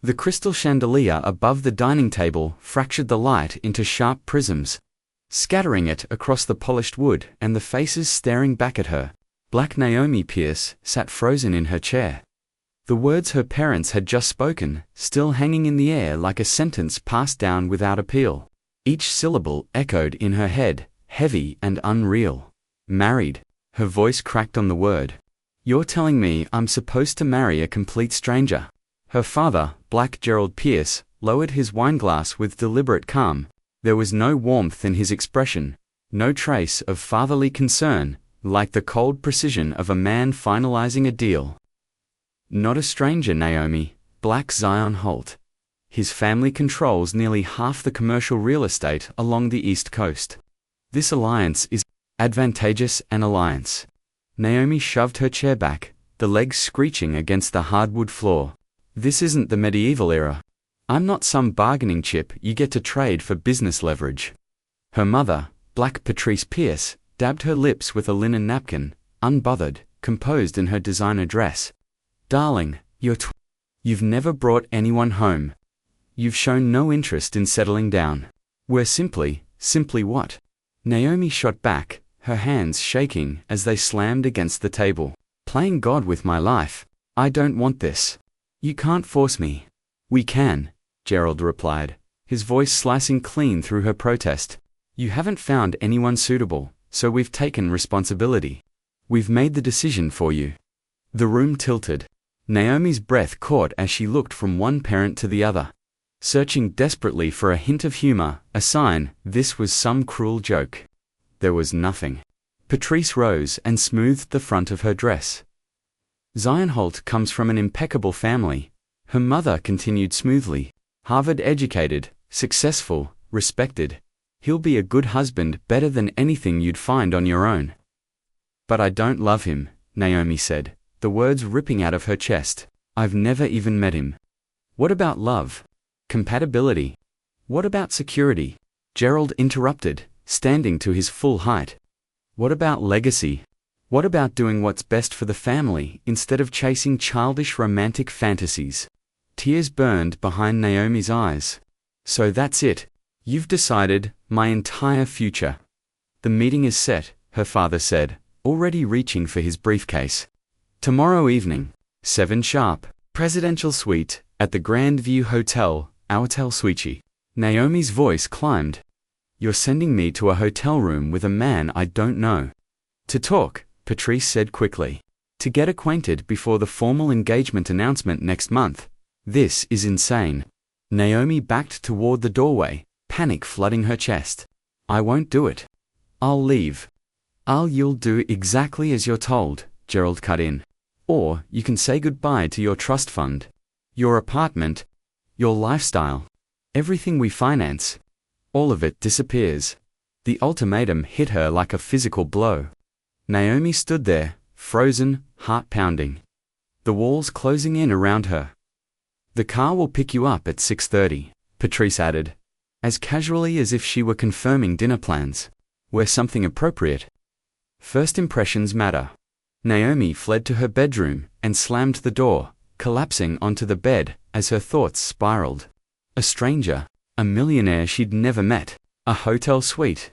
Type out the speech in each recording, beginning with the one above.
The crystal chandelier above the dining table fractured the light into sharp prisms, scattering it across the polished wood and the faces staring back at her. Black Naomi Pierce sat frozen in her chair. The words her parents had just spoken, still hanging in the air like a sentence passed down without appeal. Each syllable echoed in her head, heavy and unreal. Married. Her voice cracked on the word. You're telling me I'm supposed to marry a complete stranger? Her father, Black Gerald Pierce, lowered his wineglass with deliberate calm. There was no warmth in his expression, no trace of fatherly concern, like the cold precision of a man finalizing a deal. Not a stranger, Naomi. Black Zion Holt. His family controls nearly half the commercial real estate along the East Coast. This alliance is advantageous an alliance. Naomi shoved her chair back, the legs screeching against the hardwood floor. This isn't the medieval era. I'm not some bargaining chip you get to trade for business leverage. Her mother, Black Patrice Pierce, dabbed her lips with a linen napkin, unbothered, composed in her designer dress. Darling, you've never brought anyone home. You've shown no interest in settling down. We're simply what? Naomi shot back, her hands shaking as they slammed against the table. Playing God with my life. I don't want this. You can't force me. We can, Gerald replied, his voice slicing clean through her protest. You haven't found anyone suitable, so we've taken responsibility. We've made the decision for you. The room tilted. Naomi's breath caught as she looked from one parent to the other, searching desperately for a hint of humor, a sign this was some cruel joke. There was nothing. Patrice rose and smoothed the front of her dress. Zion Holt comes from an impeccable family. Her mother continued smoothly. Harvard-educated, successful, respected. He'll be a good husband, better than anything you'd find on your own. But I don't love him, Naomi said, the words ripping out of her chest. I've never even met him. What about love? Compatibility? What about security? Gerald interrupted, standing to his full height. What about legacy? What about doing what's best for the family instead of chasing childish romantic fantasies? Tears burned behind Naomi's eyes. So that's it. You've decided my entire future. The meeting is set, her father said, already reaching for his briefcase. Tomorrow evening, 7 sharp, presidential suite, at the Grand View Hotel, Hotel Suichi. Naomi's voice climbed. You're sending me to a hotel room with a man I don't know. To talk, Patrice said quickly. To get acquainted before the formal engagement announcement next month. This is insane. Naomi backed toward the doorway, panic flooding her chest. I won't do it. I'll leave. You'll do exactly as you're told, Gerald cut in. Or you can say goodbye to your trust fund, your apartment, your lifestyle, everything we finance. All of it disappears. The ultimatum hit her like a physical blow. Naomi stood there, frozen, heart pounding. The walls closing in around her. The car will pick you up at 6:30, Patrice added, as casually as if she were confirming dinner plans. Wear something appropriate. First impressions matter. Naomi fled to her bedroom and slammed the door, collapsing onto the bed as her thoughts spiraled. A stranger, a millionaire she'd never met, a hotel suite,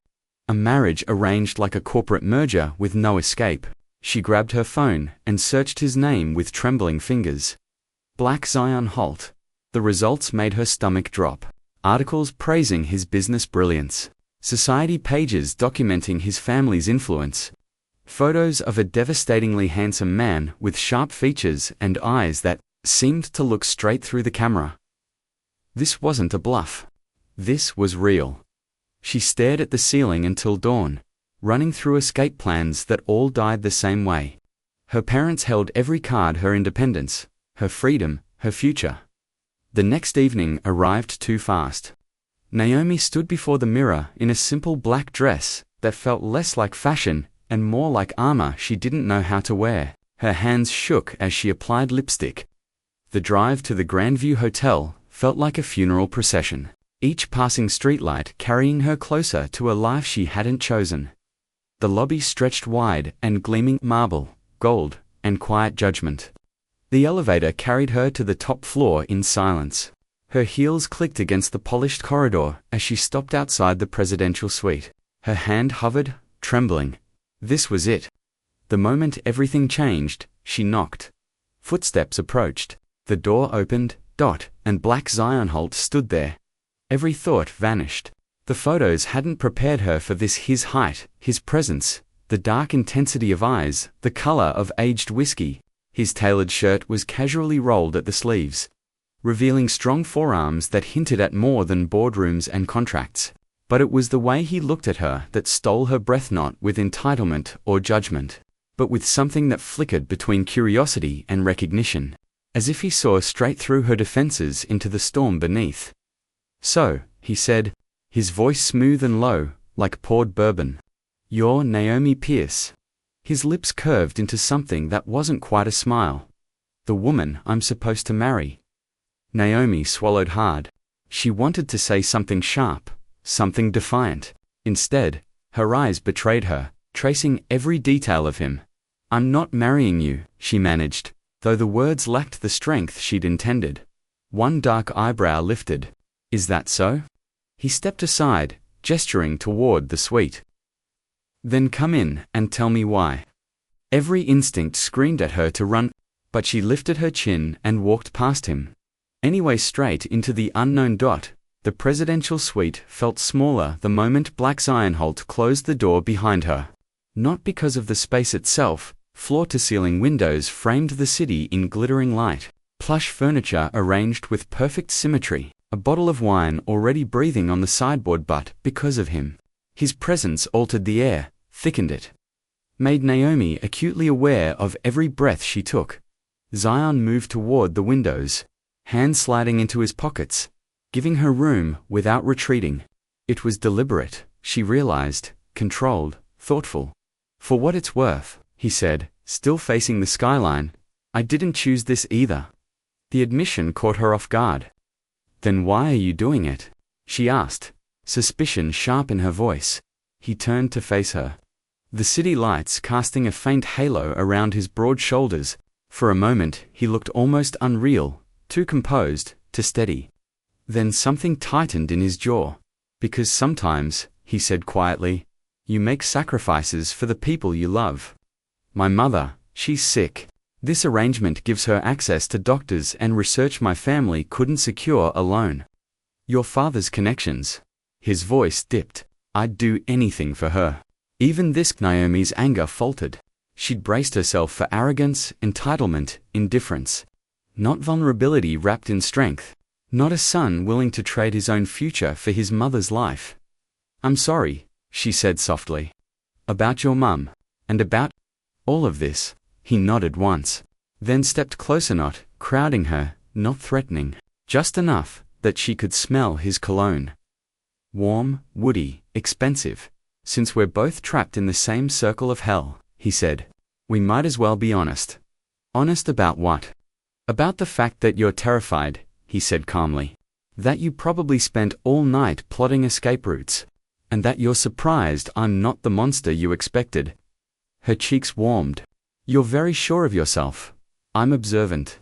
a marriage arranged like a corporate merger with no escape. She grabbed her phone and searched his name with trembling fingers. Black Zion Holt. The results made her stomach drop. Articles praising his business brilliance. Society pages documenting his family's influence. Photos of a devastatingly handsome man with sharp features and eyes that seemed to look straight through the camera. This wasn't a bluff. This was real. She stared at the ceiling until dawn, running through escape plans that all died the same way. Her parents held every card: her independence, her freedom, her future. The next evening arrived too fast. Naomi stood before the mirror in a simple black dress that felt less like fashion and more like armor she didn't know how to wear. Her hands shook as she applied lipstick. The drive to the Grandview Hotel felt like a funeral procession, each passing streetlight carrying her closer to a life she hadn't chosen. The lobby stretched wide and gleaming marble, gold, and quiet judgment. The elevator carried her to the top floor in silence. Her heels clicked against the polished corridor as she stopped outside the presidential suite. Her hand hovered, trembling. This was it. The moment everything changed, she knocked. Footsteps approached. The door opened, and Black Zion Holt stood there. Every thought vanished. The photos hadn't prepared her for this: his height, his presence, the dark intensity of eyes, the color of aged whiskey. His tailored shirt was casually rolled at the sleeves, revealing strong forearms that hinted at more than boardrooms and contracts. But it was the way he looked at her that stole her breath, not with entitlement or judgment, but with something that flickered between curiosity and recognition, as if he saw straight through her defenses into the storm beneath. "So," he said, his voice smooth and low, like poured bourbon. "You're Naomi Pierce." His lips curved into something that wasn't quite a smile. "The woman I'm supposed to marry." Naomi swallowed hard. She wanted to say something sharp, something defiant. Instead, her eyes betrayed her, tracing every detail of him. "I'm not marrying you," she managed, though the words lacked the strength she'd intended. One dark eyebrow lifted. "Is that so?" He stepped aside, gesturing toward the suite. "Then come in and tell me why." Every instinct screamed at her to run, but she lifted her chin and walked past him. Anyway, straight into the unknown. The presidential suite felt smaller the moment Black Zion Holt closed the door behind her. Not because of the space itself. Floor-to-ceiling windows framed the city in glittering light. Plush furniture arranged with perfect symmetry. A bottle of wine already breathing on the sideboard, but because of him. His presence altered the air, thickened it. Made Naomi acutely aware of every breath she took. Zion moved toward the windows, hands sliding into his pockets, giving her room without retreating. It was deliberate, she realized, controlled, thoughtful. "For what it's worth," he said, still facing the skyline, "I didn't choose this either." The admission caught her off guard. "Then why are you doing it?" she asked, suspicion sharp in her voice. He turned to face her. The city lights casting a faint halo around his broad shoulders. For a moment, he looked almost unreal, too composed, too steady. Then something tightened in his jaw. "Because sometimes," he said quietly, "you make sacrifices for the people you love. My mother, she's sick. This arrangement gives her access to doctors and research my family couldn't secure alone. Your father's connections." His voice dipped. "I'd do anything for her." Even this, Naomi's anger faltered. She'd braced herself for arrogance, entitlement, indifference. Not vulnerability wrapped in strength. Not a son willing to trade his own future for his mother's life. "I'm sorry," she said softly. "About your mum, and about all of this." He nodded once, then stepped closer, not crowding her, not threatening, just enough that she could smell his cologne. "Warm, woody, expensive. Since we're both trapped in the same circle of hell," he said, "we might as well be honest." "Honest about what?" "About the fact that you're terrified," he said calmly. "That you probably spent all night plotting escape routes. And that you're surprised I'm not the monster you expected." Her cheeks warmed. "You're very sure of yourself." "I'm observant."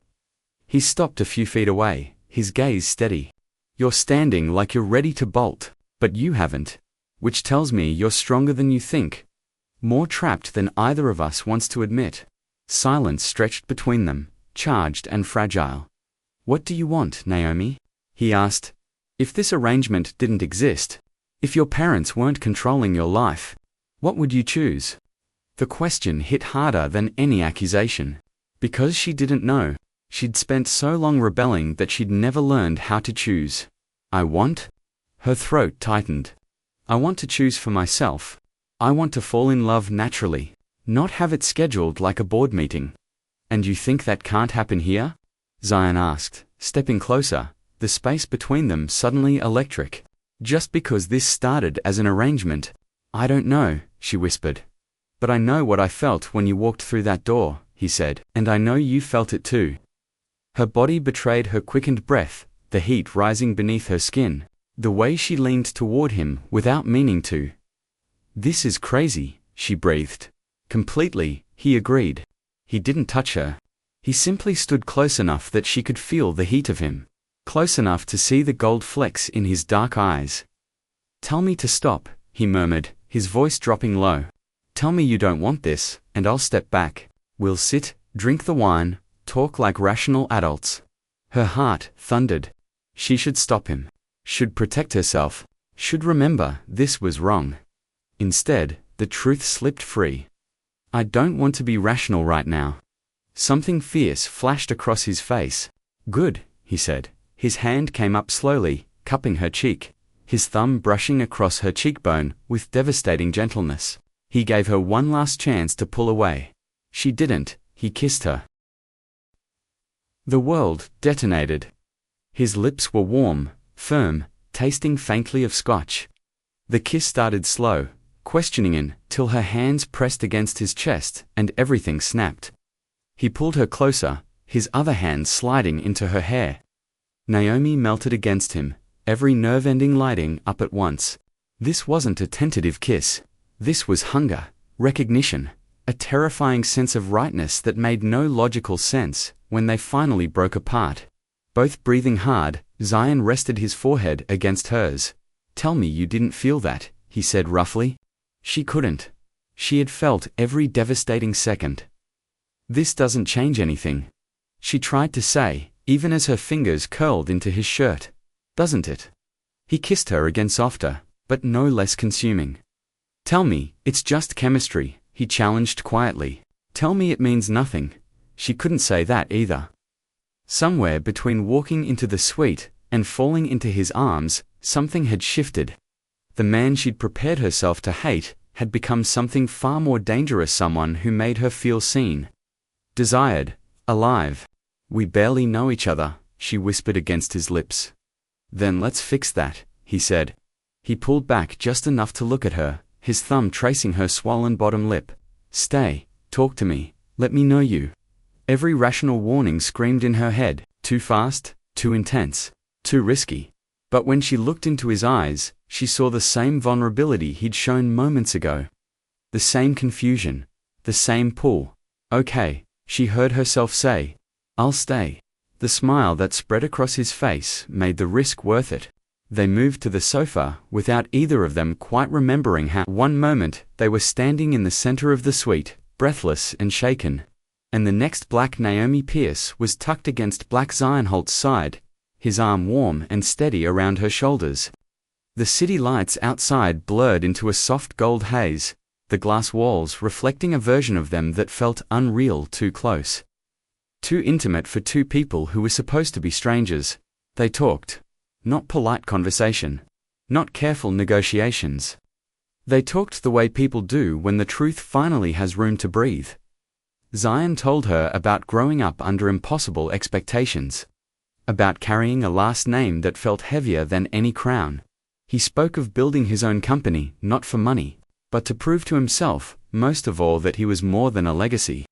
He stopped a few feet away, his gaze steady. "You're standing like you're ready to bolt, but you haven't. Which tells me you're stronger than you think. More trapped than either of us wants to admit." Silence stretched between them, charged and fragile. "What do you want, Naomi?" he asked. "If this arrangement didn't exist, if your parents weren't controlling your life, what would you choose?" The question hit harder than any accusation. Because she didn't know. She'd spent so long rebelling that she'd never learned how to choose. "I want?" Her throat tightened. "I want to choose for myself. I want to fall in love naturally, not have it scheduled like a board meeting." "And you think that can't happen here?" Zion asked, stepping closer, the space between them suddenly electric. "Just because this started as an arrangement." "I don't know," she whispered. "But I know what I felt when you walked through that door," he said, "and I know you felt it too." Her body betrayed her quickened breath, the heat rising beneath her skin, the way she leaned toward him without meaning to. "This is crazy," she breathed. "Completely," he agreed. He didn't touch her. He simply stood close enough that she could feel the heat of him, close enough to see the gold flecks in his dark eyes. "Tell me to stop," he murmured, his voice dropping low. "Tell me you don't want this, and I'll step back. We'll sit, drink the wine, talk like rational adults." Her heart thundered. She should stop him, should protect herself, should remember this was wrong. Instead, the truth slipped free. "I don't want to be rational right now." Something fierce flashed across his face. "Good," he said. His hand came up slowly, cupping her cheek, his thumb brushing across her cheekbone with devastating gentleness. He gave her one last chance to pull away. She didn't. He kissed her. The world detonated. His lips were warm, firm, tasting faintly of scotch. The kiss started slow, questioning till her hands pressed against his chest and everything snapped. He pulled her closer, his other hand sliding into her hair. Naomi melted against him, every nerve ending lighting up at once. This wasn't a tentative kiss. This was hunger, recognition, a terrifying sense of rightness that made no logical sense when they finally broke apart. Both breathing hard, Zion rested his forehead against hers. "Tell me you didn't feel that," he said roughly. She couldn't. She had felt every devastating second. "This doesn't change anything," she tried to say, even as her fingers curled into his shirt. "Doesn't it?" He kissed her again, softer, but no less consuming. "Tell me, it's just chemistry," he challenged quietly. "Tell me it means nothing." She couldn't say that either. Somewhere between walking into the suite and falling into his arms, something had shifted. The man she'd prepared herself to hate had become something far more dangerous, someone who made her feel seen, desired, alive. "We barely know each other," she whispered against his lips. "Then let's fix that," he said. He pulled back just enough to look at her, his thumb tracing her swollen bottom lip. "Stay, talk to me, let me know you." Every rational warning screamed in her head, too fast, too intense, too risky. But when she looked into his eyes, she saw the same vulnerability he'd shown moments ago. The same confusion, the same pull. "Okay," she heard herself say. "I'll stay." The smile that spread across his face made the risk worth it. They moved to the sofa without either of them quite remembering how. One moment, they were standing in the center of the suite, breathless and shaken. And the next, Black Naomi Pierce was tucked against Black Zion Holt's side, his arm warm and steady around her shoulders. The city lights outside blurred into a soft gold haze, the glass walls reflecting a version of them that felt unreal, too close. Too intimate for two people who were supposed to be strangers. They talked. Not polite conversation. Not careful negotiations. They talked the way people do when the truth finally has room to breathe. Zion told her about growing up under impossible expectations. About carrying a last name that felt heavier than any crown. He spoke of building his own company, not for money, but to prove to himself, most of all, that he was more than a legacy.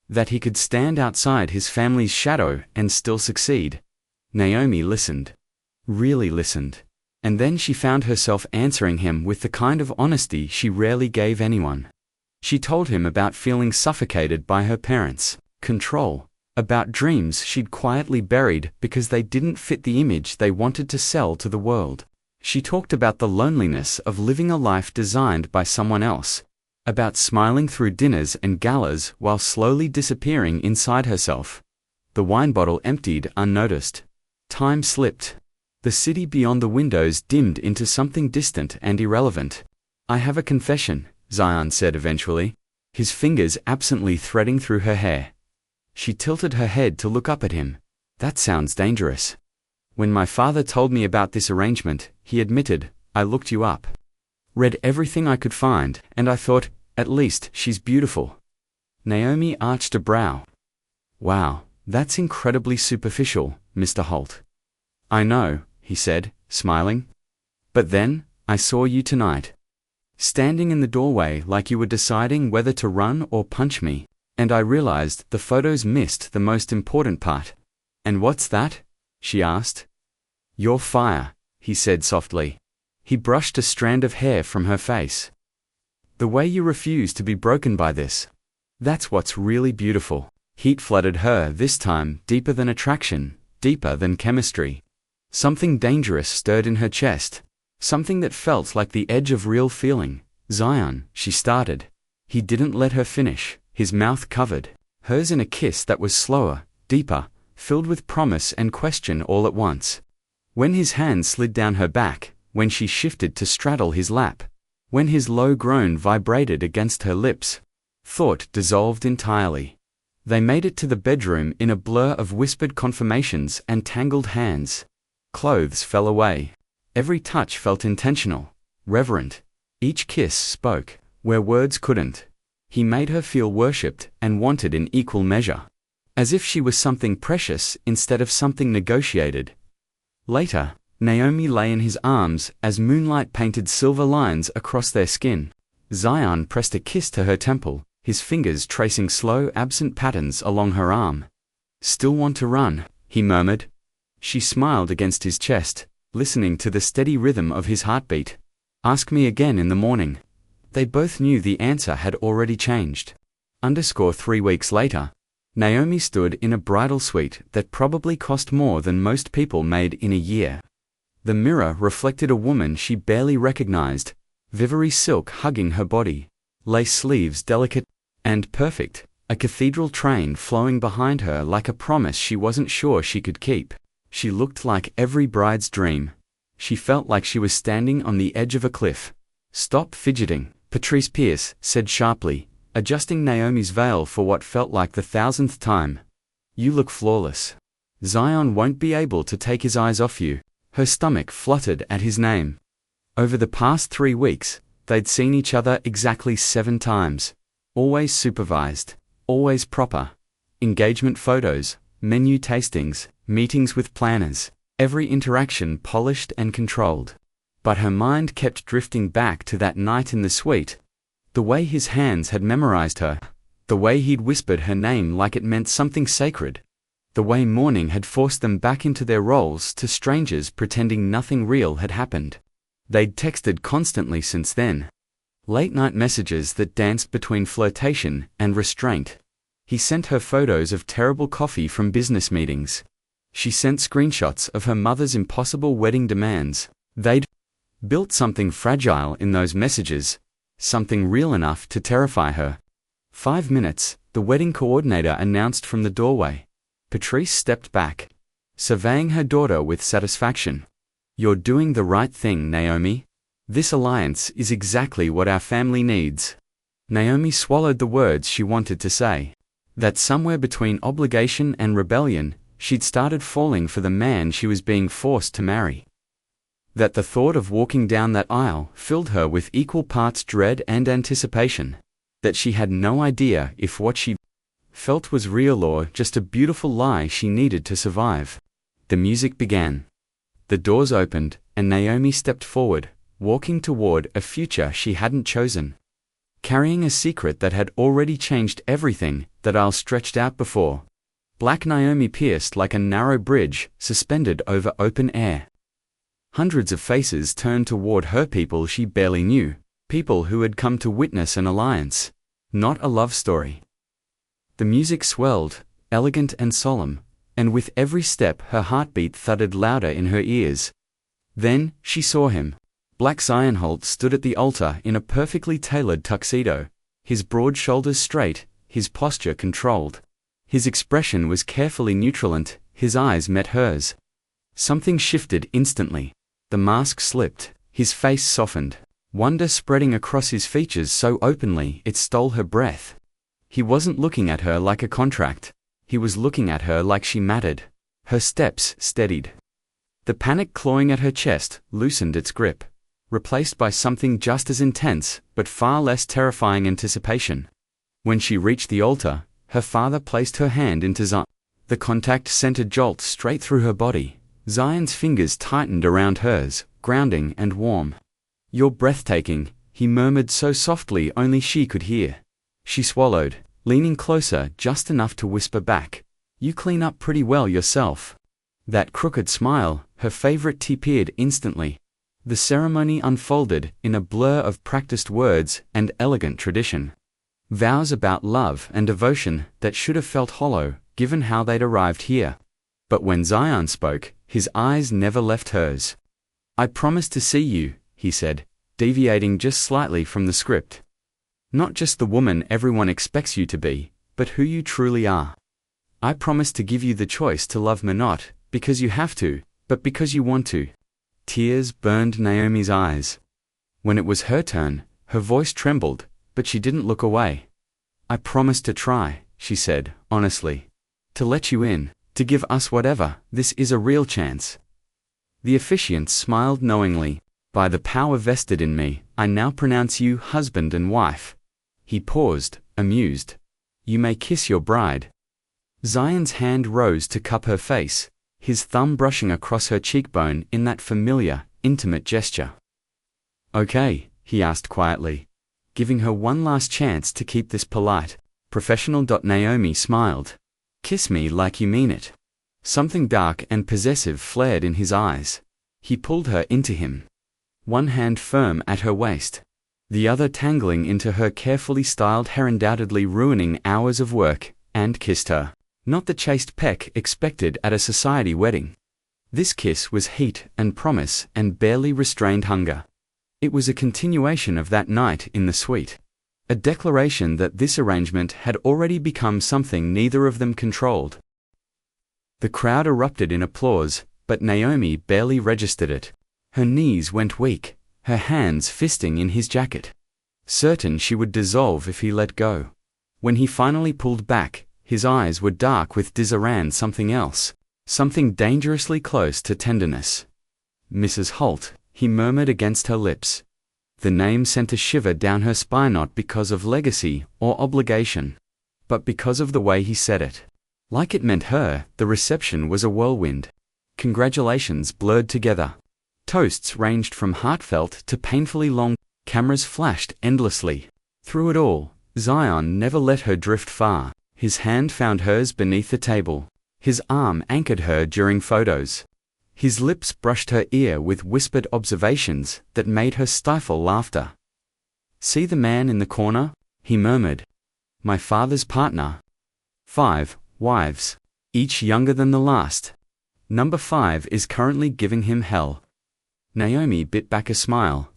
That he could stand outside his family's shadow and still succeed. Naomi listened. Really listened. And then she found herself answering him with the kind of honesty she rarely gave anyone. She told him about feeling suffocated by her parents' control, about dreams she'd quietly buried because they didn't fit the image they wanted to sell to the world. She talked about the loneliness of living a life designed by someone else, about smiling through dinners and galas while slowly disappearing inside herself. The wine bottle emptied unnoticed. Time slipped. The city beyond the windows dimmed into something distant and irrelevant. "I have a confession," Zion said eventually, his fingers absently threading through her hair. She tilted her head to look up at him. "That sounds dangerous. When my father told me about this arrangement," he admitted, "I looked you up. Read everything I could find, and I thought, at least, she's beautiful." Naomi arched a brow. "Wow, that's incredibly superficial, Mr. Holt." "I know," he said, smiling. "But then, I saw you tonight. Standing in the doorway like you were deciding whether to run or punch me, and I realized the photos missed the most important part." "And what's that?" she asked. "Your fire," he said softly. He brushed a strand of hair from her face. "The way you refuse to be broken by this. That's what's really beautiful." Heat flooded her this time, deeper than attraction, deeper than chemistry. Something dangerous stirred in her chest, something that felt like the edge of real feeling. "Zion," she started. He didn't let her finish, his mouth covered hers in a kiss that was slower, deeper, filled with promise and question all at once. When his hand slid down her back, when she shifted to straddle his lap, when his low groan vibrated against her lips, thought dissolved entirely. They made it to the bedroom in a blur of whispered confirmations and tangled hands. Clothes fell away. Every touch felt intentional, reverent. Each kiss spoke where words couldn't. He made her feel worshipped and wanted in equal measure, as if she was something precious instead of something negotiated. Later, Naomi lay in his arms as moonlight painted silver lines across their skin. Zion pressed a kiss to her temple, his fingers tracing slow, absent patterns along her arm. "Still want to run?" he murmured. She smiled against his chest, listening to the steady rhythm of his heartbeat. "Ask me again in the morning." They both knew the answer had already changed. 3 weeks later, Naomi stood in a bridal suite that probably cost more than most people made in a year. The mirror reflected a woman she barely recognized, Vivory silk hugging her body, lace sleeves delicate and perfect, a cathedral train flowing behind her like a promise she wasn't sure she could keep. She looked like every bride's dream. She felt like she was standing on the edge of a cliff. "Stop fidgeting," Patrice Pierce said sharply, adjusting Naomi's veil for what felt like the 1000th time. "You look flawless. Zion won't be able to take his eyes off you." Her stomach fluttered at his name. Over the past 3 weeks, they'd seen each other exactly 7 times. Always supervised, always proper. Engagement photos, menu tastings, meetings with planners, every interaction polished and controlled. But her mind kept drifting back to that night in the suite. The way his hands had memorized her, the way he'd whispered her name like it meant something sacred, the way morning had forced them back into their roles to strangers pretending nothing real had happened. They'd texted constantly since then. Late-night messages that danced between flirtation and restraint. He sent her photos of terrible coffee from business meetings. She sent screenshots of her mother's impossible wedding demands. They'd built something fragile in those messages, something real enough to terrify her. 5 minutes, the wedding coordinator announced from the doorway. Patrice stepped back, surveying her daughter with satisfaction. "You're doing the right thing, Naomi. This alliance is exactly what our family needs." Naomi swallowed the words she wanted to say. That somewhere between obligation and rebellion, she'd started falling for the man she was being forced to marry. That the thought of walking down that aisle filled her with equal parts dread and anticipation. That she had no idea if what she felt was real or just a beautiful lie she needed to survive. The music began. The doors opened, and Naomi stepped forward, walking toward a future she hadn't chosen. Carrying a secret that had already changed everything that aisle stretched out before. Black Naomi pierced like a narrow bridge suspended over open air. Hundreds of faces turned toward her, people she barely knew, people who had come to witness an alliance, not a love story. The music swelled, elegant and solemn, and with every step her heartbeat thudded louder in her ears. Then, she saw him. Black Zion Holt stood at the altar in a perfectly tailored tuxedo, his broad shoulders straight, his posture controlled. His expression was carefully neutral and his eyes met hers. Something shifted instantly. The mask slipped, his face softened, wonder spreading across his features so openly it stole her breath. He wasn't looking at her like a contract. He was looking at her like she mattered. Her steps steadied. The panic clawing at her chest loosened its grip, replaced by something just as intense but far less terrifying anticipation. When she reached the altar, her father placed her hand into Zion. The contact sent a jolt straight through her body. Zion's fingers tightened around hers, grounding and warm. "You're breathtaking," he murmured so softly only she could hear. She swallowed, leaning closer just enough to whisper back, "You clean up pretty well yourself." That crooked smile, her favorite, appeared instantly. The ceremony unfolded in a blur of practiced words and elegant tradition. Vows about love and devotion that should have felt hollow, given how they'd arrived here. But when Zion spoke, his eyes never left hers. "I promise to see you," he said, deviating just slightly from the script. "Not just the woman everyone expects you to be, but who you truly are. I promise to give you the choice to love me not because you have to, but because you want to." Tears burned Naomi's eyes. When it was her turn, her voice trembled, but she didn't look away. "I promise to try," she said, honestly. "To let you in, to give us whatever, this is a real chance." The officiant smiled knowingly. "By the power vested in me, I now pronounce you husband and wife." He paused, amused. "You may kiss your bride." Zion's hand rose to cup her face, his thumb brushing across her cheekbone in that familiar, intimate gesture. "Okay," he asked quietly, giving her one last chance to keep this polite, professional. Naomi smiled. "Kiss me like you mean it." Something dark and possessive flared in his eyes. He pulled her into him, one hand firm at her waist, the other tangling into her carefully styled hair, undoubtedly ruining hours of work, and kissed her. Not the chaste peck expected at a society wedding. This kiss was heat and promise and barely restrained hunger. It was a continuation of that night in the suite. A declaration that this arrangement had already become something neither of them controlled. The crowd erupted in applause, but Naomi barely registered it. Her knees went weak, her hands fisting in his jacket, certain she would dissolve if he let go. When he finally pulled back, his eyes were dark with desire, something else, something dangerously close to tenderness. "Mrs. Holt," he murmured against her lips. The name sent a shiver down her spine, not because of legacy or obligation, but because of the way he said it. Like it meant her. The reception was a whirlwind. Congratulations blurred together. Toasts ranged from heartfelt to painfully long. Cameras flashed endlessly. Through it all, Zion never let her drift far. His hand found hers beneath the table. His arm anchored her during photos. His lips brushed her ear with whispered observations that made her stifle laughter. "See the man in the corner?" he murmured. "My father's partner. 5 wives, each younger than the last. Number 5 is currently giving him hell." Naomi bit back a smile.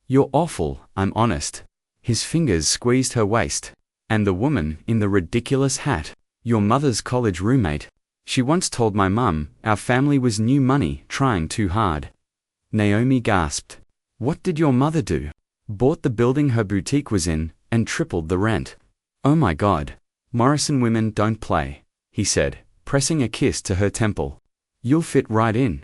"You're awful, I'm honest." His fingers squeezed her waist. "And the woman in the ridiculous hat, your mother's college roommate. She once told my mum our family was new money trying too hard." Naomi gasped. "What did your mother do?" "Bought the building her boutique was in, and tripled the rent." "Oh my God. Morrison women don't play," he said, pressing a kiss to her temple. "You'll fit right in."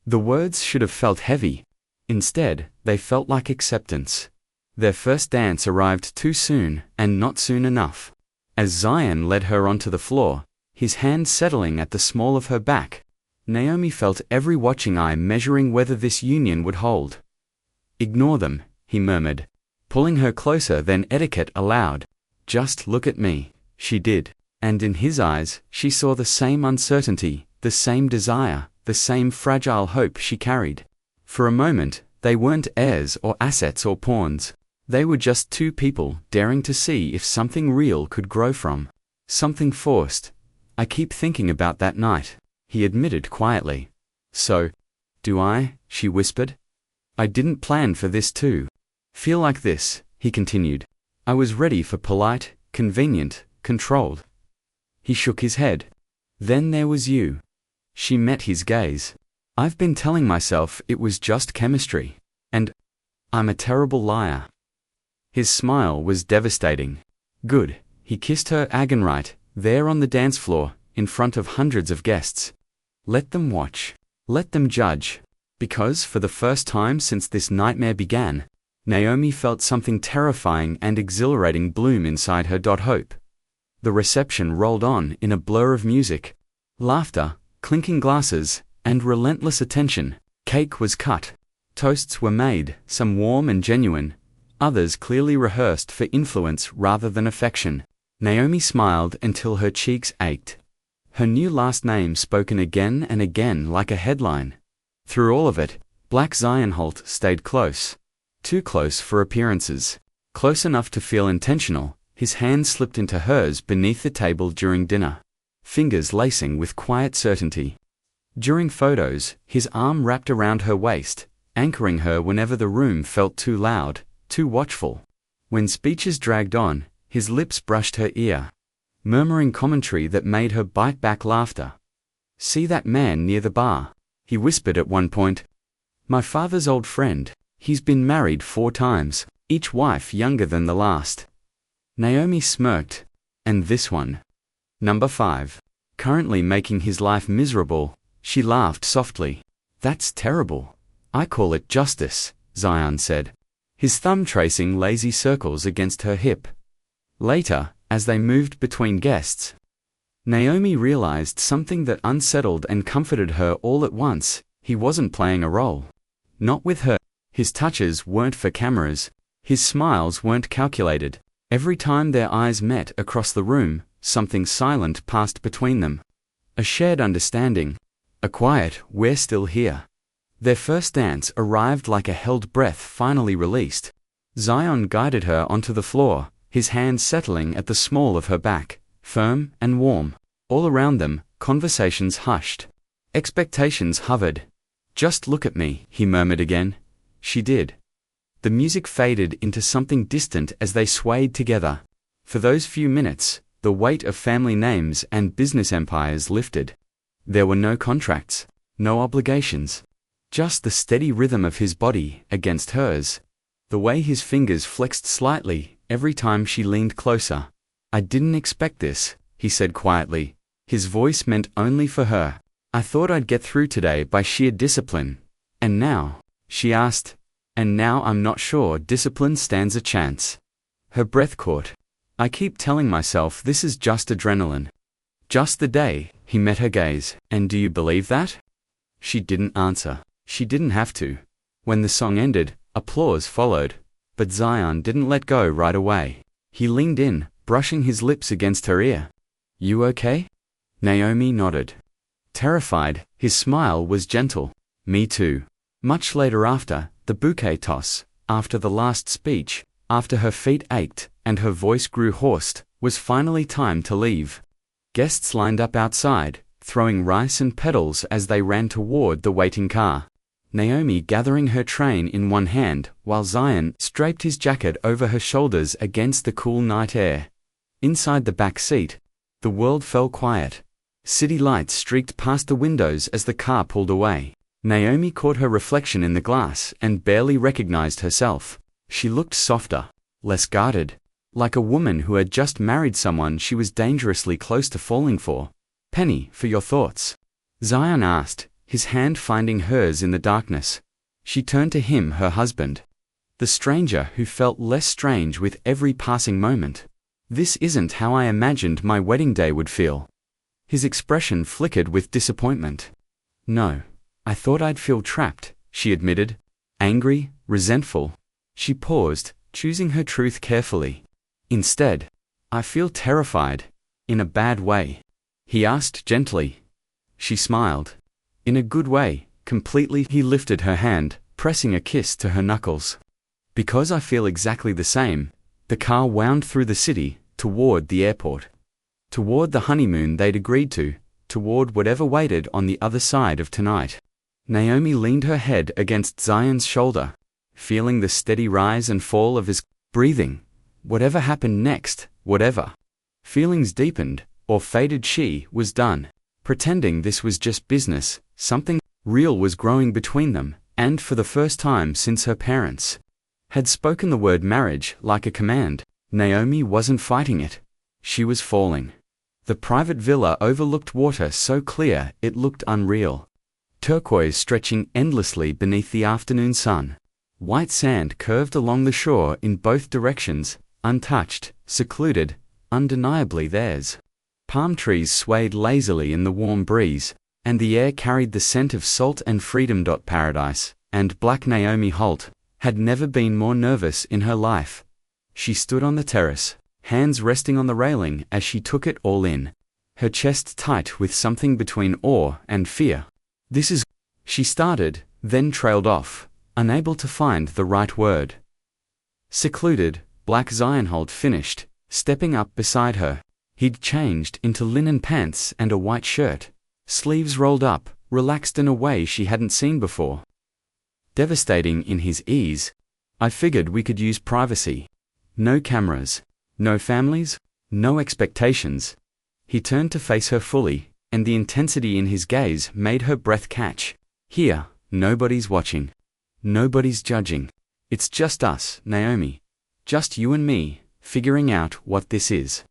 The words should have felt heavy. Instead, they felt like acceptance. Their first dance arrived too soon, and not soon enough. As Zion led her onto the floor, his hand settling at the small of her back, Naomi felt every watching eye measuring whether this union would hold. "Ignore them," he murmured, pulling her closer than etiquette allowed. "Just look at me." She did, and in his eyes, she saw the same uncertainty, the same desire, the same fragile hope she carried. For a moment, they weren't heirs or assets or pawns. They were just two people daring to see if something real could grow from something forced. "I keep thinking about that night," he admitted quietly. "So do I," she whispered. "I didn't plan for this to feel like this," he continued. "I was ready for polite, convenient, controlled." He shook his head. "Then there was you." She met his gaze. "I've been telling myself it was just chemistry. And I'm a terrible liar." His smile was devastating. "Good." He kissed her agonright, there on the dance floor, in front of hundreds of guests. "Let them watch. Let them judge." Because, for the first time since this nightmare began, Naomi felt something terrifying and exhilarating bloom inside her. Hope. The reception rolled on in a blur of music, laughter, clinking glasses, and relentless attention. Cake was cut. Toasts were made, some warm and genuine, others clearly rehearsed for influence rather than affection. Naomi smiled until her cheeks ached. Her new last name spoken again and again like a headline. Through all of it, Black Zion Holt stayed close. Too close for appearances. Close enough to feel intentional, his hand slipped into hers beneath the table during dinner, fingers lacing with quiet certainty. During photos, his arm wrapped around her waist, anchoring her whenever the room felt too loud, too watchful. When speeches dragged on, his lips brushed her ear, murmuring commentary that made her bite back laughter. "See that man near the bar?" he whispered at one point. "My father's old friend. He's been married 4 times, each wife younger than the last." Naomi smirked. "And this one? Number 5. Currently making his life miserable." She laughed softly. "That's terrible. I call it justice," Zion said, his thumb tracing lazy circles against her hip. Later, as they moved between guests, Naomi realized something that unsettled and comforted her all at once. He wasn't playing a role. Not with her. His touches weren't for cameras. His smiles weren't calculated. Every time their eyes met across the room, something silent passed between them. A shared understanding. A quiet, "We're still here." Their first dance arrived like a held breath finally released. Zion guided her onto the floor, his hands settling at the small of her back, firm and warm. All around them, conversations hushed. Expectations hovered. "Just look at me," he murmured again. She did. The music faded into something distant as they swayed together. For those few minutes, the weight of family names and business empires lifted. There were no contracts, no obligations. Just the steady rhythm of his body against hers. The way his fingers flexed slightly every time she leaned closer. "I didn't expect this," he said quietly, his voice meant only for her. "I thought I'd get through today by sheer discipline. And now?" she asked. "And now I'm not sure discipline stands a chance." Her breath caught. "I keep telling myself this is just adrenaline." "Just the day," he met her gaze. "And do you believe that?" She didn't answer. She didn't have to. When the song ended, applause followed. But Zion didn't let go right away. He leaned in, brushing his lips against her ear. "You okay?" Naomi nodded. Terrified, his smile was gentle. "Me too." Much later after, the bouquet toss, after the last speech, after her feet ached and her voice grew hoarse, was finally time to leave. Guests lined up outside, throwing rice and petals as they ran toward the waiting car. Naomi gathering her train in one hand, while Zion draped his jacket over her shoulders against the cool night air. Inside the back seat, the world fell quiet. City lights streaked past the windows as the car pulled away. Naomi caught her reflection in the glass and barely recognized herself. She looked softer, less guarded, like a woman who had just married someone she was dangerously close to falling for. "Penny, for your thoughts?" Zion asked, his hand finding hers in the darkness. She turned to him, her husband. The stranger who felt less strange with every passing moment. "This isn't how I imagined my wedding day would feel." His expression flickered with disappointment. "No. I thought I'd feel trapped," she admitted. Angry, resentful. She paused, choosing her truth carefully. "Instead, I feel terrified. In a bad way." He asked gently. She smiled. "In a good way, completely." He lifted her hand, pressing a kiss to her knuckles. "Because I feel exactly the same." The car wound through the city, toward the airport. Toward the honeymoon they'd agreed to, toward whatever waited on the other side of tonight. Naomi leaned her head against Zion's shoulder, feeling the steady rise and fall of his breathing. Whatever happened next, whatever feelings deepened or faded, she was done pretending this was just business. Something real was growing between them, and for the first time since her parents had spoken the word marriage like a command, Naomi wasn't fighting it. She was falling. The private villa overlooked water so clear it looked unreal. Turquoise stretching endlessly beneath the afternoon sun. White sand curved along the shore in both directions, untouched, secluded, undeniably theirs. Palm trees swayed lazily in the warm breeze, and the air carried the scent of salt and freedom. Paradise, and Black Naomi Holt, had never been more nervous in her life. She stood on the terrace, hands resting on the railing as she took it all in, her chest tight with something between awe and fear. "This is..." she started, then trailed off, unable to find the right word. Secluded, Black Zion, Holt finished, stepping up beside her. He'd changed into linen pants and a white shirt, sleeves rolled up, relaxed in a way she hadn't seen before. Devastating in his ease. I figured we could use privacy. No cameras, no families, no expectations. He turned to face her fully, and the intensity in his gaze made her breath catch. Here, nobody's watching. Nobody's judging. It's just us, Naomi. Just you and me, figuring out what this is.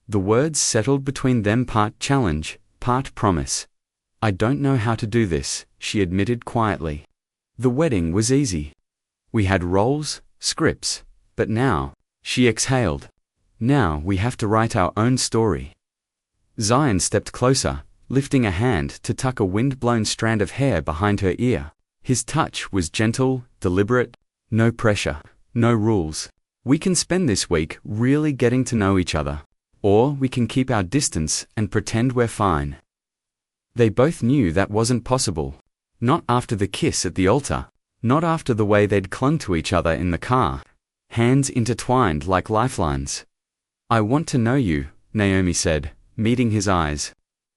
The words settled between them, part challenge, part promise. I don't know how to do this, she admitted quietly. The wedding was easy. We had roles, scripts, but now, she exhaled. Now we have to write our own story. Zion stepped closer, lifting a hand to tuck a wind-blown strand of hair behind her ear. His touch was gentle, deliberate, no pressure, no rules. We can spend this week really getting to know each other. Or we can keep our distance and pretend we're fine. They both knew that wasn't possible. Not after the kiss at the altar. Not after the way they'd clung to each other in the car. Hands intertwined like lifelines. I want to know you, Naomi said, meeting his eyes.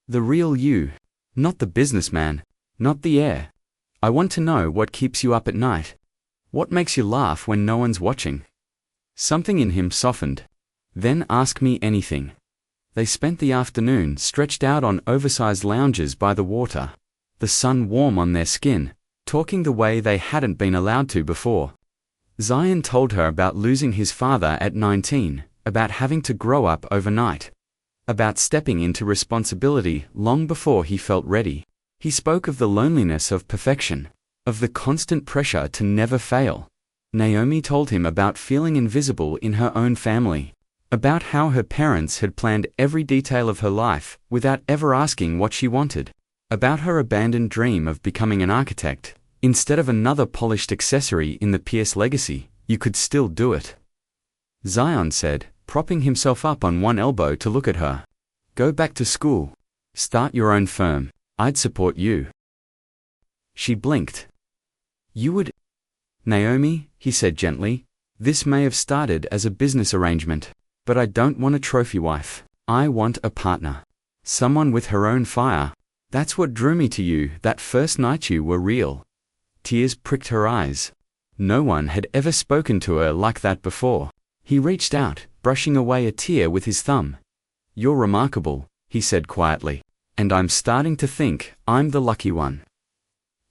The real you. Not the businessman. Not the heir. I want to know what keeps you up at night. What makes you laugh when no one's watching. Something in him softened. Then ask me anything. They spent the afternoon stretched out on oversized lounges by the water, the sun warm on their skin, talking the way they hadn't been allowed to before. Zion told her about losing his father at 19, about having to grow up overnight, about stepping into responsibility long before he felt ready. He spoke of the loneliness of perfection, of the constant pressure to never fail. Naomi told him about feeling invisible in her own family, about how her parents had planned every detail of her life without ever asking what she wanted, about her abandoned dream of becoming an architect. Instead of another polished accessory in the Pierce legacy, you could still do it. Zion said, propping himself up on one elbow to look at her. Go back to school. Start your own firm. I'd support you. She blinked. You would? Naomi, he said gently, this may have started as a business arrangement. But I don't want a trophy wife. I want a partner. Someone with her own fire. That's what drew me to you that first night. You were real. Tears pricked her eyes. No one had ever spoken to her like that before. He reached out, brushing away a tear with his thumb. You're remarkable, he said quietly. And I'm starting to think I'm the lucky one.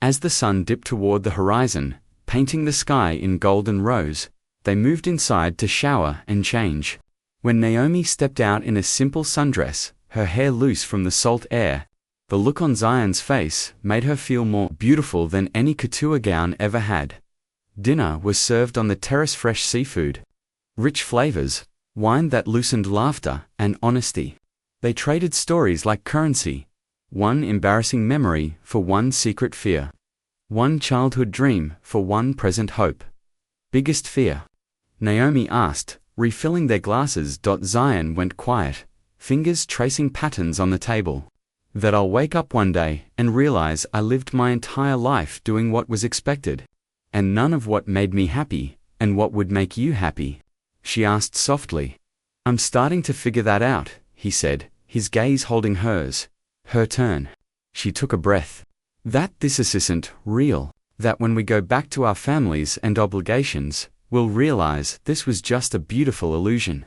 As the sun dipped toward the horizon, painting the sky in golden rose, they moved inside to shower and change. When Naomi stepped out in a simple sundress, her hair loose from the salt air, the look on Zion's face made her feel more beautiful than any couture gown ever had. Dinner was served on the terrace, fresh seafood, rich flavors, wine that loosened laughter and honesty. They traded stories like currency, one embarrassing memory for one secret fear, one childhood dream for one present hope. Biggest fear? Naomi asked, refilling their glasses. Zion went quiet, fingers tracing patterns on the table. That I'll wake up one day and realize I lived my entire life doing what was expected, and none of what made me happy. And what would make you happy? She asked softly. I'm starting to figure that out, he said, his gaze holding hers. Her turn. She took a breath. That this isn't real. That when we go back to our families and obligations, we'll realize this was just a beautiful illusion.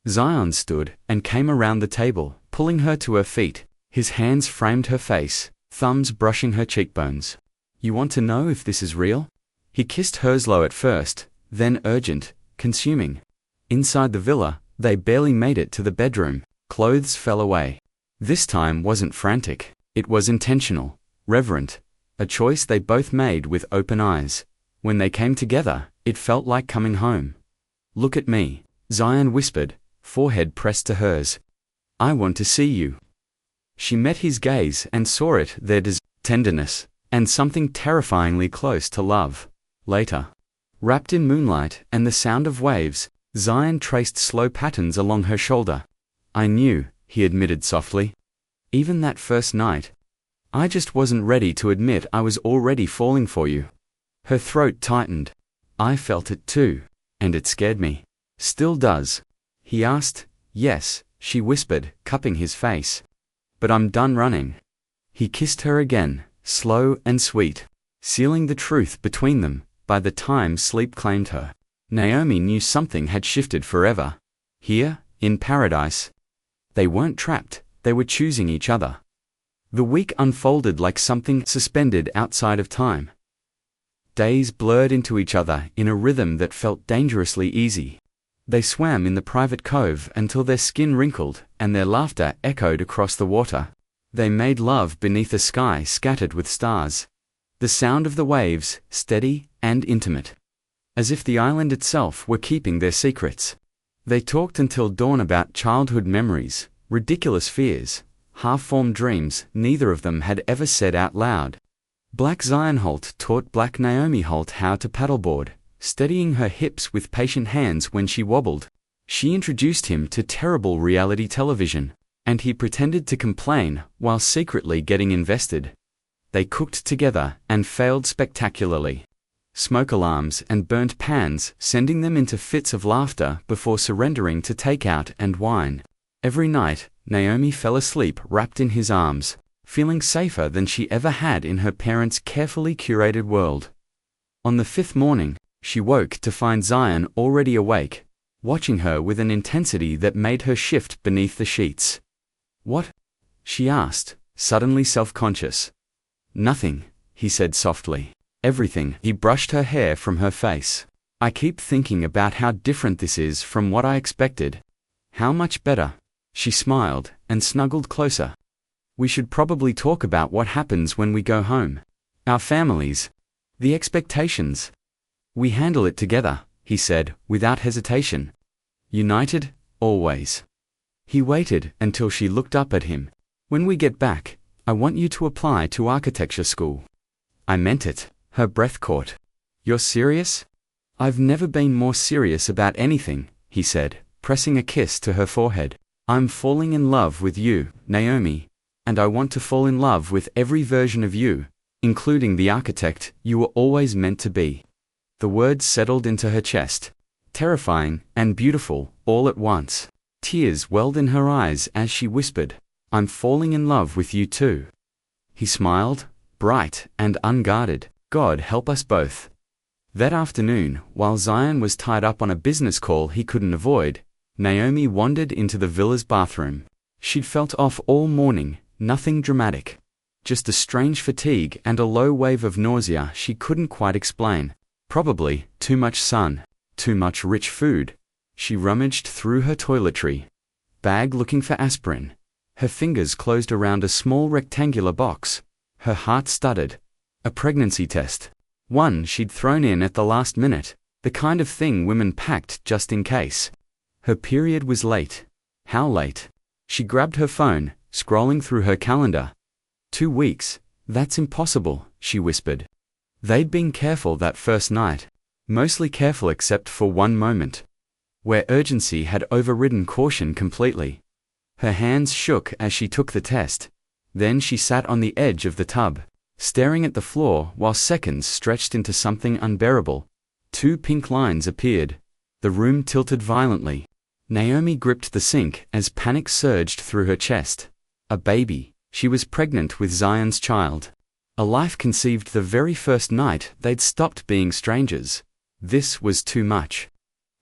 Zion stood and came around the table, pulling her to her feet. His hands framed her face, thumbs brushing her cheekbones. You want to know if this is real? He kissed hers low at first, then urgent, consuming. Inside the villa, they barely made it to the bedroom. Clothes fell away. This time wasn't frantic. It was intentional, reverent, a choice they both made with open eyes. When they came together, it felt like coming home. Look at me, Zion whispered, forehead pressed to hers. I want to see you. She met his gaze and saw it, their tenderness, and something terrifyingly close to love. Later, wrapped in moonlight and the sound of waves, Zion traced slow patterns along her shoulder. I knew, he admitted softly. Even that first night. I just wasn't ready to admit I was already falling for you. Her throat tightened. I felt it too, and it scared me. Still does? He asked. Yes, she whispered, cupping his face. But I'm done running. He kissed her again, slow and sweet, sealing the truth between them. By the time sleep claimed her, Naomi knew something had shifted forever. Here, in paradise, they weren't trapped, they were choosing each other. The week unfolded like something suspended outside of time. Days blurred into each other in a rhythm that felt dangerously easy. They swam in the private cove until their skin wrinkled and their laughter echoed across the water. They made love beneath a sky scattered with stars. The sound of the waves, steady and intimate, as if the island itself were keeping their secrets. They talked until dawn about childhood memories, ridiculous fears, half-formed dreams neither of them had ever said out loud. Black Zion Holt taught Black Naomi Holt how to paddleboard, steadying her hips with patient hands when she wobbled. She introduced him to terrible reality television, and he pretended to complain while secretly getting invested. They cooked together and failed spectacularly. Smoke alarms and burnt pans sending them into fits of laughter before surrendering to takeout and wine. Every night, Naomi fell asleep wrapped in his arms, feeling safer than she ever had in her parents' carefully curated world. On the fifth morning, she woke to find Zion already awake, watching her with an intensity that made her shift beneath the sheets. "What?" she asked, suddenly self-conscious. "Nothing," he said softly. "Everything." He brushed her hair from her face. "I keep thinking about how different this is from what I expected. How much better." She smiled and snuggled closer. "We should probably talk about what happens when we go home. Our families. The expectations. We handle it together," he said, without hesitation. "United, always." He waited until she looked up at him. "When we get back, I want you to apply to architecture school." "I meant it." Her breath caught. "You're serious?" "I've never been more serious about anything," he said, pressing a kiss to her forehead. "I'm falling in love with you, Naomi, and I want to fall in love with every version of you, including the architect you were always meant to be." The words settled into her chest, terrifying and beautiful all at once. Tears welled in her eyes as she whispered, "I'm falling in love with you too." He smiled, bright and unguarded. "God help us both." That afternoon, while Zion was tied up on a business call he couldn't avoid, Naomi wandered into the villa's bathroom. She'd felt off all morning, nothing dramatic. Just a strange fatigue and a low wave of nausea she couldn't quite explain. Probably too much sun, too much rich food. She rummaged through her toiletry bag looking for aspirin. Her fingers closed around a small rectangular box. Her heart stuttered. A pregnancy test. One she'd thrown in at the last minute, the kind of thing women packed just in case. Her period was late. How late? She grabbed her phone, scrolling through her calendar. 2 weeks. That's impossible, she whispered. They'd been careful that first night. Mostly careful except for one moment, where urgency had overridden caution completely. Her hands shook as she took the test. Then she sat on the edge of the tub, staring at the floor while seconds stretched into something unbearable. 2 pink lines appeared. The room tilted violently. Naomi gripped the sink as panic surged through her chest. A baby. She was pregnant with Zion's child. A life conceived the very first night they'd stopped being strangers. This was too much.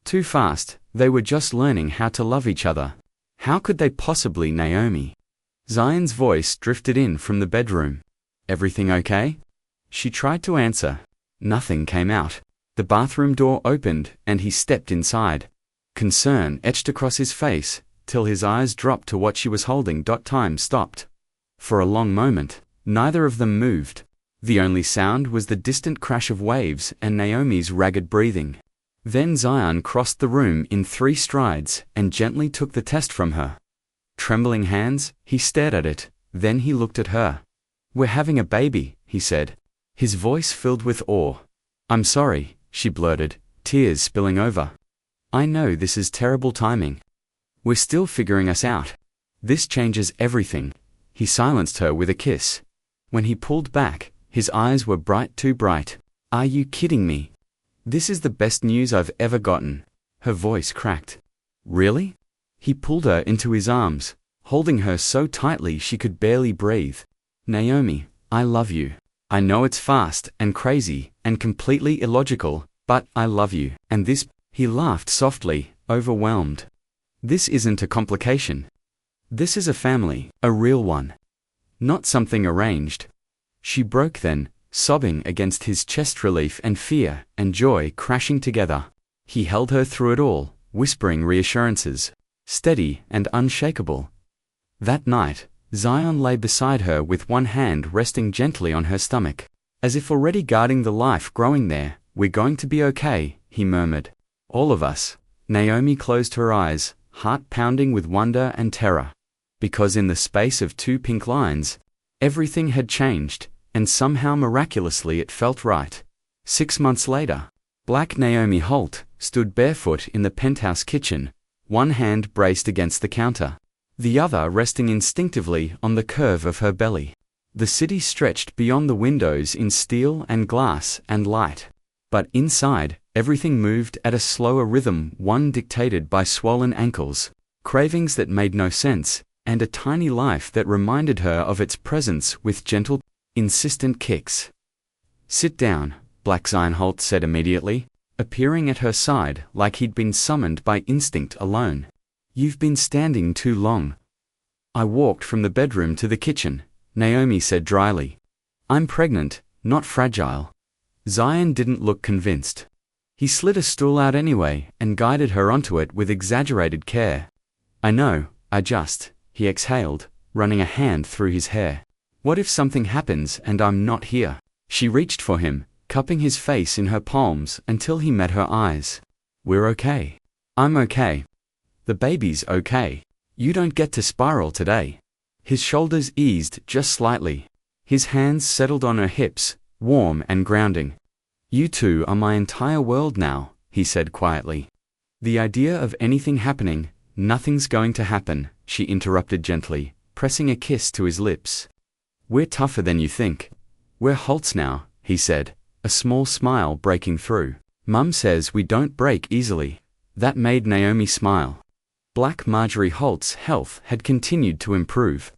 Too fast. They were just learning how to love each other. How could they possibly, Naomi? Zion's voice drifted in from the bedroom. "Everything okay?" She tried to answer. Nothing came out. The bathroom door opened and he stepped inside. Concern etched across his face, till his eyes dropped to what she was holding. Time stopped. For a long moment, neither of them moved. The only sound was the distant crash of waves and Naomi's ragged breathing. Then Zion crossed the room in 3 strides and gently took the test from her. Trembling hands, he stared at it, then he looked at her. "We're having a baby," he said, his voice filled with awe. "I'm sorry," she blurted, tears spilling over. "I know this is terrible timing. We're still figuring us out. This changes everything." He silenced her with a kiss. When he pulled back, his eyes were bright, too bright. "Are you kidding me? This is the best news I've ever gotten." Her voice cracked. Really? He pulled her into his arms, holding her so tightly she could barely breathe. Naomi, I love you. I know it's fast and crazy and completely illogical, but I love you. And this, he laughed softly, overwhelmed. This isn't a complication. This is a family, a real one. Not something arranged. She broke then, sobbing against his chest, relief and fear and joy crashing together. He held her through it all, whispering reassurances, steady and unshakable. That night, Zion lay beside her with one hand resting gently on her stomach, as if already guarding the life growing there. We're going to be okay, he murmured. All of us. Naomi closed her eyes, heart pounding with wonder and terror. Because in the space of 2 pink lines, everything had changed, and somehow miraculously it felt right. 6 months later, Black Naomi Holt stood barefoot in the penthouse kitchen, one hand braced against the counter, the other resting instinctively on the curve of her belly. The city stretched beyond the windows in steel and glass and light. But inside, everything moved at a slower rhythm, one dictated by swollen ankles, cravings that made no sense, and a tiny life that reminded her of its presence with gentle, insistent kicks. Sit down, Black Zion Holt said immediately, appearing at her side like he'd been summoned by instinct alone. You've been standing too long. I walked from the bedroom to the kitchen, Naomi said dryly. I'm pregnant, not fragile. Zion didn't look convinced. He slid a stool out anyway and guided her onto it with exaggerated care. I know, he exhaled, running a hand through his hair. What if something happens and I'm not here? She reached for him, cupping his face in her palms until he met her eyes. We're okay. I'm okay. The baby's okay. You don't get to spiral today. His shoulders eased just slightly. His hands settled on her hips, warm and grounding. You two are my entire world now, he said quietly. The idea of anything happening, nothing's going to happen, she interrupted gently, pressing a kiss to his lips. We're tougher than you think. We're Holt's now, he said, a small smile breaking through. Mum says we don't break easily. That made Naomi smile. Black Marjorie Holt's health had continued to improve.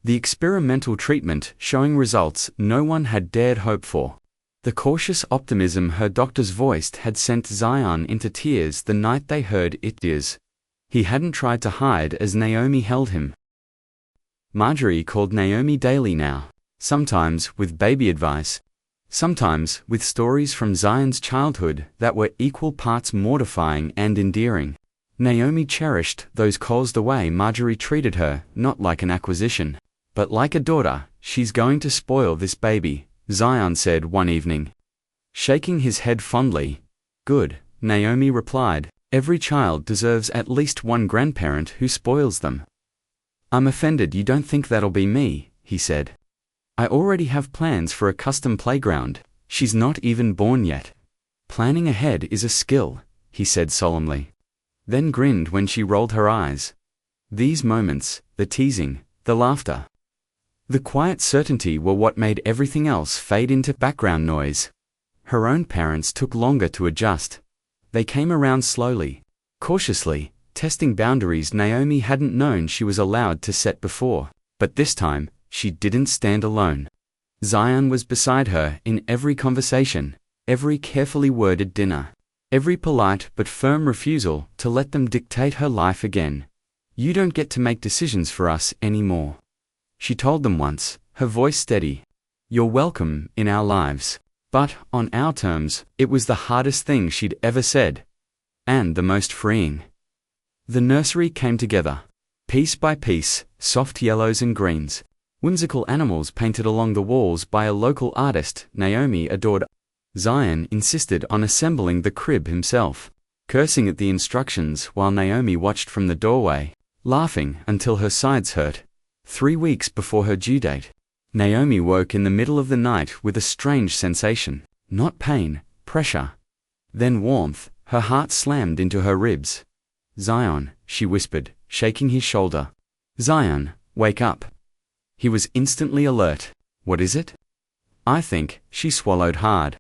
The experimental treatment showing results no one had dared hope for. The cautious optimism her doctors voiced had sent Zion into tears the night they heard it. He hadn't tried to hide as Naomi held him. Marjorie called Naomi daily now, sometimes with baby advice, sometimes with stories from Zion's childhood that were equal parts mortifying and endearing. Naomi cherished those calls the way Marjorie treated her, not like an acquisition, but like a daughter. She's going to spoil this baby, Zion said one evening. Shaking his head fondly. Good, Naomi replied. Every child deserves at least one grandparent who spoils them. I'm offended you don't think that'll be me, he said. I already have plans for a custom playground. She's not even born yet. Planning ahead is a skill, he said solemnly. Then grinned when she rolled her eyes. These moments, the teasing, the laughter, the quiet certainty were what made everything else fade into background noise. Her own parents took longer to adjust. They came around slowly, cautiously, testing boundaries Naomi hadn't known she was allowed to set before. But this time, she didn't stand alone. Zion was beside her in every conversation, every carefully worded dinner, every polite but firm refusal to let them dictate her life again. You don't get to make decisions for us anymore, she told them once, her voice steady. You're welcome in our lives, but on our terms. It was the hardest thing she'd ever said, and the most freeing. The nursery came together, piece by piece, soft yellows and greens, whimsical animals painted along the walls by a local artist Naomi adored. Zion insisted on assembling the crib himself, cursing at the instructions while Naomi watched from the doorway, laughing until her sides hurt. 3 weeks before her due date, Naomi woke in the middle of the night with a strange sensation, not pain, pressure, then warmth. Her heart slammed into her ribs. Zion, she whispered, shaking his shoulder. Zion, wake up. He was instantly alert. What is it? I think, she swallowed hard.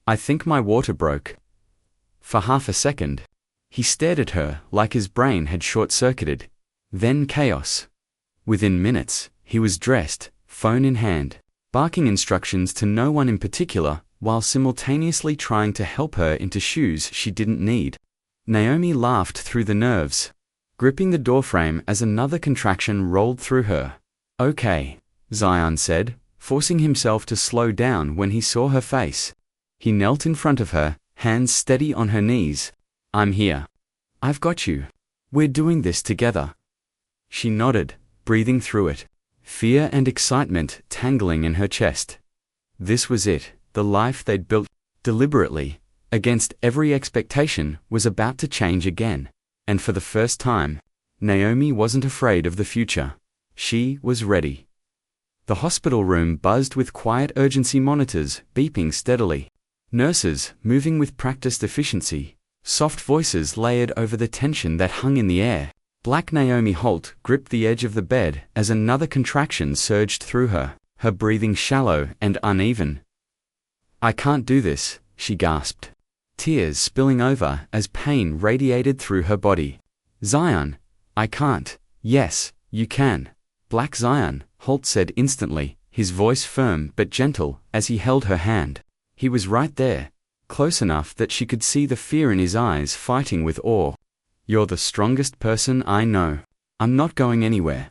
I think my water broke. For half a second, He stared at her like his brain had short-circuited. Then chaos. Within minutes, he was dressed, phone in hand, barking instructions to no one in particular, while simultaneously trying to help her into shoes she didn't need. Naomi laughed through the nerves, gripping the doorframe as another contraction rolled through her. "Okay," Zion said, forcing himself to slow down when he saw her face. He knelt in front of her, hands steady on her knees. "I'm here. I've got you. We're doing this together." She nodded, breathing through it, fear and excitement tangling in her chest. This was it, the life they'd built deliberately, against every expectation, was about to change again. And for the first time, Naomi wasn't afraid of the future. She was ready. The hospital room buzzed with quiet urgency monitors beeping steadily. Nurses moving with practiced efficiency. Soft voices layered over the tension that hung in the air. Black Naomi Holt gripped the edge of the bed as another contraction surged through her, her breathing shallow and uneven. "I can't do this," she gasped, tears spilling over as pain radiated through her body. "Zion, I can't." "Yes, you can." "Black Zion," Holt said instantly, his voice firm but gentle as he held her hand. He was right there, close enough that she could see the fear in his eyes fighting with awe. "You're the strongest person I know. I'm not going anywhere."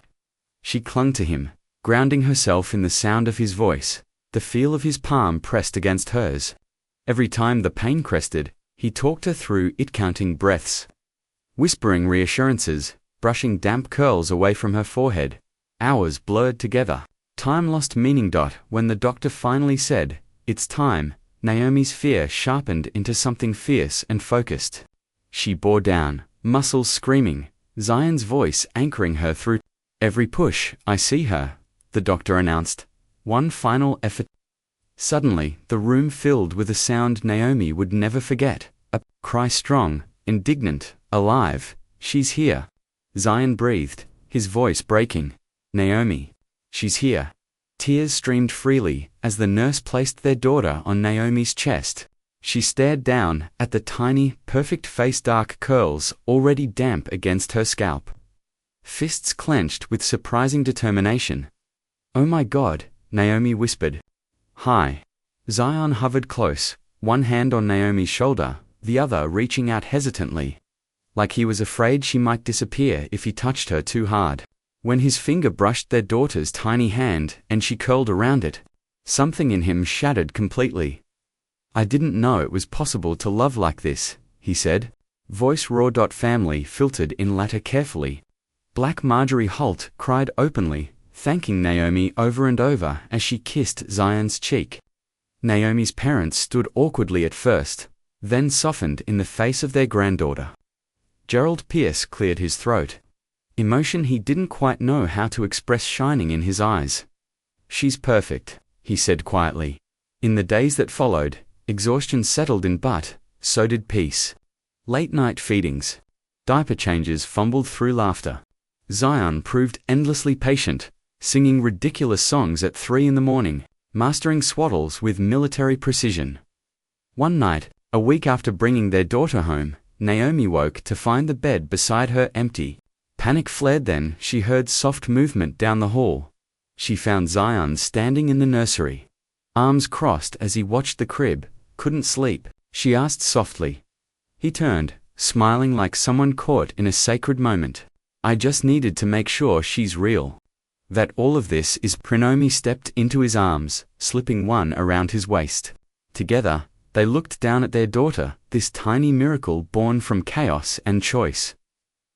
She clung to him, grounding herself in the sound of his voice, the feel of his palm pressed against hers. Every time the pain crested, he talked her through it, counting breaths, whispering reassurances, brushing damp curls away from her forehead. Hours blurred together. Time lost meaning. When the doctor finally said, "It's time," Naomi's fear sharpened into something fierce and focused. She bore down, muscles screaming, Zion's voice anchoring her through every push. "I see her," the doctor announced. One final effort. Suddenly, the room filled with a sound Naomi would never forget. A cry, strong, indignant, alive. "She's here." Zion breathed, his voice breaking. "Naomi. She's here." Tears streamed freely as the nurse placed their daughter on Naomi's chest. She stared down at the tiny, perfect face, dark curls already damp against her scalp. Fists clenched with surprising determination. "Oh my God," Naomi whispered. "Hi." Zion hovered close, one hand on Naomi's shoulder, the other reaching out hesitantly, like he was afraid she might disappear if he touched her too hard. When his finger brushed their daughter's tiny hand and she curled around it, something in him shattered completely. "I didn't know it was possible to love like this," he said, voice raw. Family filtered in latter carefully. Black Marjorie Holt cried openly, thanking Naomi over and over as she kissed Zion's cheek. Naomi's parents stood awkwardly at first, then softened in the face of their granddaughter. Gerald Pierce cleared his throat, emotion he didn't quite know how to express shining in his eyes. "She's perfect," he said quietly. In the days that followed, exhaustion settled in, but so did peace. Late-night feedings, diaper changes fumbled through laughter. Zion proved endlessly patient, singing ridiculous songs at 3 in the morning, mastering swaddles with military precision. One night, a week after bringing their daughter home, Naomi woke to find the bed beside her empty. Panic flared. Then she heard soft movement down the hall. She found Zion standing in the nursery, arms crossed as he watched the crib. "Couldn't sleep?" she asked softly. He turned, smiling like someone caught in a sacred moment. "I just needed to make sure she's real. That all of this is." Naomi stepped into his arms, slipping one around his waist. Together, they looked down at their daughter, this tiny miracle born from chaos and choice.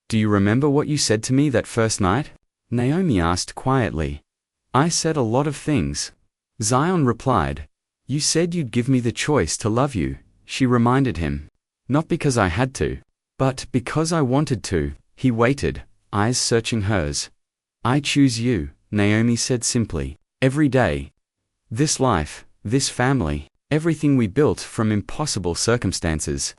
"Do you remember what you said to me that first night?" Naomi asked quietly. "I said a lot of things," Zion replied. "You said you'd give me the choice to love you," she reminded him. "Not because I had to, but because I wanted to." He waited, eyes searching hers. "I choose you," Naomi said simply. "Every day. This life, this family, everything we built from impossible circumstances."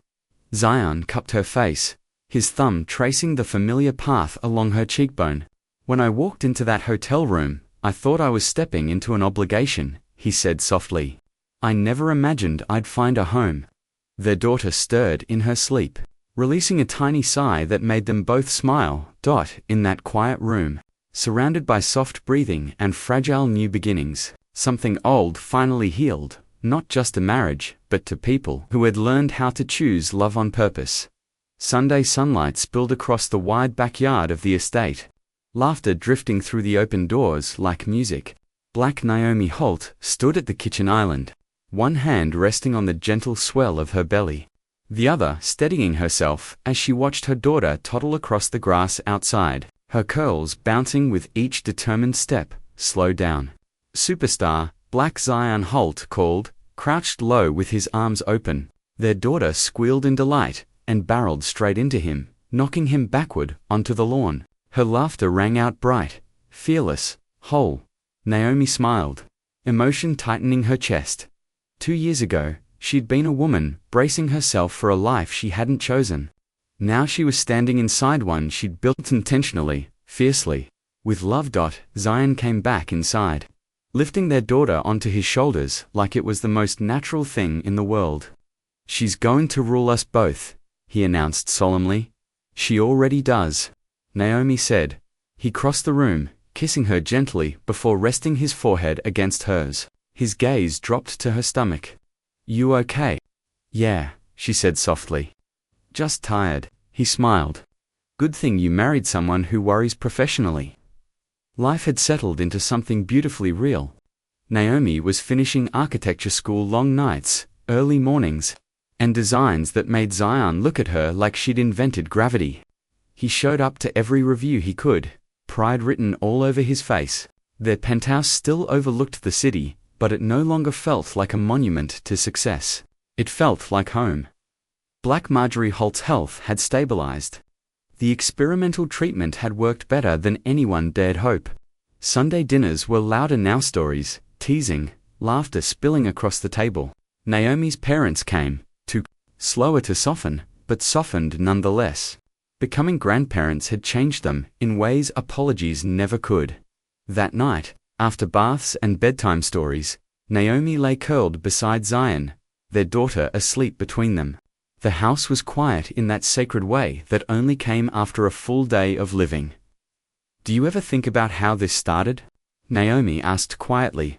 Zion cupped her face, his thumb tracing the familiar path along her cheekbone. "When I walked into that hotel room, I thought I was stepping into an obligation," he said softly. "I never imagined I'd find a home." Their daughter stirred in her sleep. releasing a tiny sigh that made them both smile. In that quiet room, surrounded by soft breathing and fragile new beginnings, something old finally healed, not just to marriage, but to people who had learned how to choose love on purpose. Sunday sunlight spilled across the wide backyard of the estate, laughter drifting through the open doors like music. Black Naomi Holt stood at the kitchen island, one hand resting on the gentle swell of her belly, the other steadying herself as she watched her daughter toddle across the grass outside, her curls bouncing with each determined step. Slow down. Superstar, Black Zion Holt called, crouched low with his arms open. Their daughter squealed in delight and barreled straight into him, knocking him backward onto the lawn. Her laughter rang out bright, fearless, whole. Naomi smiled, emotion tightening her chest. 2 years ago, she'd been a woman, bracing herself for a life she hadn't chosen. Now she was standing inside one she'd built intentionally, fiercely. With love. Zion came back inside, lifting their daughter onto his shoulders like it was the most natural thing in the world. "She's going to rule us both," he announced solemnly. "She already does," Naomi said. He crossed the room, kissing her gently before resting his forehead against hers. His gaze dropped to her stomach. "You okay?" "Yeah," she said softly. "Just tired," he smiled. "Good thing you married someone who worries professionally." Life had settled into something beautifully real. Naomi was finishing architecture school, long nights, early mornings, and designs that made Zion look at her like she'd invented gravity. He showed up to every review he could, pride written all over his face. Their penthouse still overlooked the city, but it no longer felt like a monument to success. It felt like home. Black Marjorie Holt's health had stabilized. The experimental treatment had worked better than anyone dared hope. Sunday dinners were louder now, stories, teasing, laughter spilling across the table. Naomi's parents came, too slower to soften, but softened nonetheless. Becoming grandparents had changed them in ways apologies never could. That night, after baths and bedtime stories, Naomi lay curled beside Zion, their daughter asleep between them. The house was quiet in that sacred way that only came after a full day of living. "Do you ever think about how this started?" Naomi asked quietly.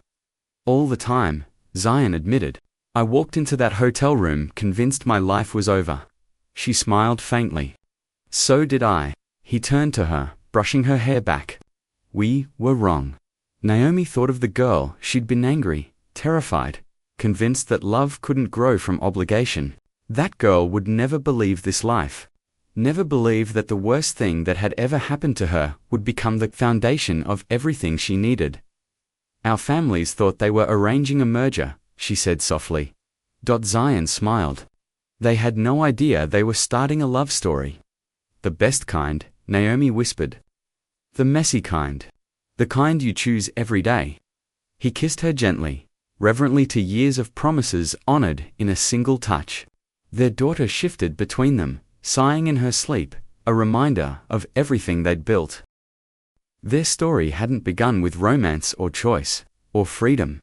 "All the time," Zion admitted. "I walked into that hotel room convinced my life was over." She smiled faintly. "So did I." He turned to her, brushing her hair back. "We were wrong." Naomi thought of the girl she'd been, angry, terrified, convinced that love couldn't grow from obligation. That girl would never believe this life. Never believe that the worst thing that had ever happened to her would become the foundation of everything she needed. "Our families thought they were arranging a merger," she said softly. Zion smiled. "They had no idea they were starting a love story." "The best kind," Naomi whispered. "The messy kind. The kind you choose every day." He kissed her gently, reverently, to years of promises honored in a single touch. Their daughter shifted between them, sighing in her sleep, a reminder of everything they'd built. Their story hadn't begun with romance or choice, or freedom.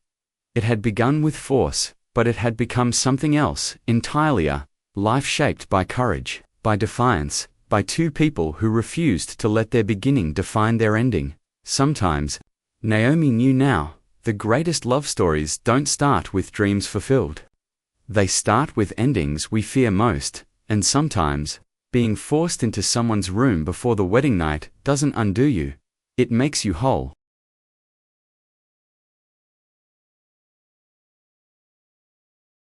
It had begun with force, but it had become something else entirely, a life shaped by courage, by defiance, by two people who refused to let their beginning define their ending. Sometimes, Naomi knew now, the greatest love stories don't start with dreams fulfilled. They start with endings we fear most, and sometimes, being forced into someone's room before the wedding night doesn't undo you. It makes you whole.